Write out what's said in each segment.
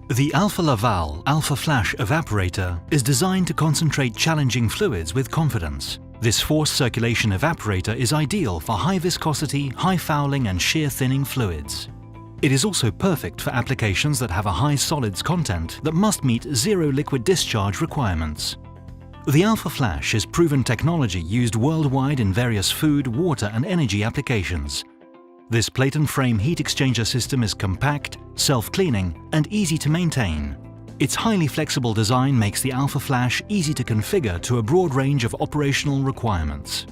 The Alpha Laval Alpha Flash Evaporator is designed to concentrate challenging fluids with confidence. This forced circulation evaporator is ideal for high viscosity, high fouling and shear thinning fluids. It is also perfect for applications that have a high solids content that must meet zero liquid discharge requirements. The Alpha Flash is proven technology used worldwide in various food, water and energy applications. This plate and frame heat exchanger system is compact, self-cleaning and easy to maintain. Its highly flexible design makes the Alpha Flash easy to configure to a broad range of operational requirements.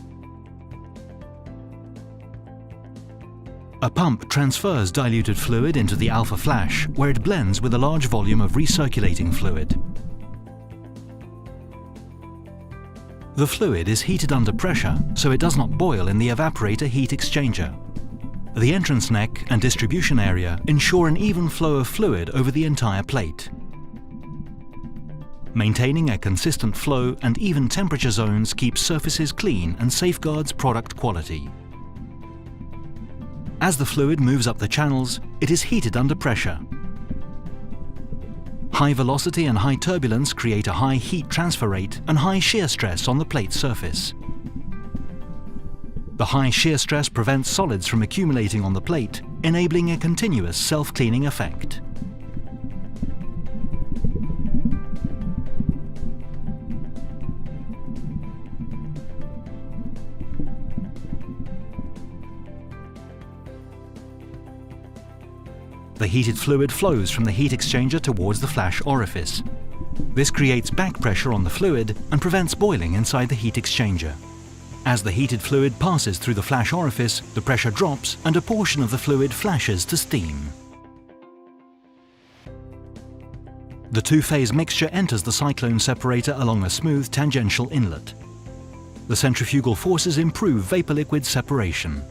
A pump transfers diluted fluid into the Alpha Flash, where it blends with a large volume of recirculating fluid. The fluid is heated under pressure, so it does not boil in the evaporator heat exchanger. The entrance neck and distribution area ensure an even flow of fluid over the entire plate. Maintaining a consistent flow and even temperature zones keeps surfaces clean and safeguards product quality. As the fluid moves up the channels, it is heated under pressure. High velocity and high turbulence create a high heat transfer rate and high shear stress on the plate surface. The high shear stress prevents solids from accumulating on the plate, enabling a continuous self-cleaning effect. The heated fluid flows from the heat exchanger towards the flash orifice. This creates back pressure on the fluid and prevents boiling inside the heat exchanger. As the heated fluid passes through the flash orifice, the pressure drops and a portion of the fluid flashes to steam. The two-phase mixture enters the cyclone separator along a smooth tangential inlet. The centrifugal forces improve vapor-liquid separation.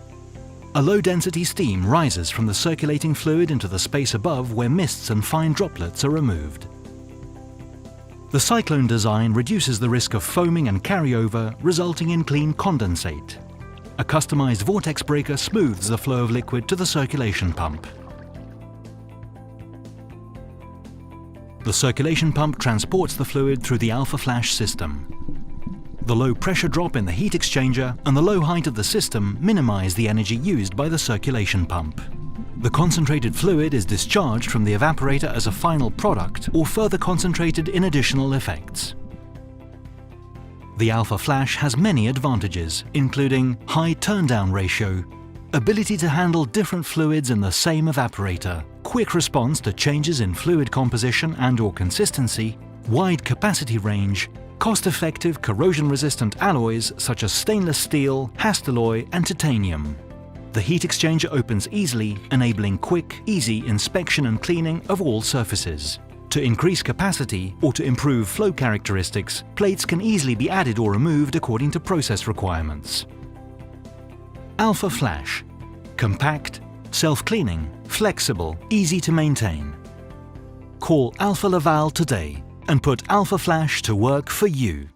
A low-density steam rises from the circulating fluid into the space above where mists and fine droplets are removed. The cyclone design reduces the risk of foaming and carryover, resulting in clean condensate. A customized vortex breaker smooths the flow of liquid to the circulation pump. The circulation pump transports the fluid through the Alpha Flash system. The low pressure drop in the heat exchanger and the low height of the system minimize the energy used by the circulation pump. The concentrated fluid is discharged from the evaporator as a final product or further concentrated in additional effects. The Alpha Flash has many advantages, including high turndown ratio, ability to handle different fluids in the same evaporator, quick response to changes in fluid composition and/or consistency, wide capacity range, cost-effective corrosion-resistant alloys such as stainless steel, Hastelloy and titanium. The heat exchanger opens easily, enabling quick, easy inspection and cleaning of all surfaces. To increase capacity or to improve flow characteristics, plates can easily be added or removed according to process requirements. Alpha Flash. Compact, self-cleaning, flexible, easy to maintain. Call Alpha Laval today and put Alpha Flash to work for you.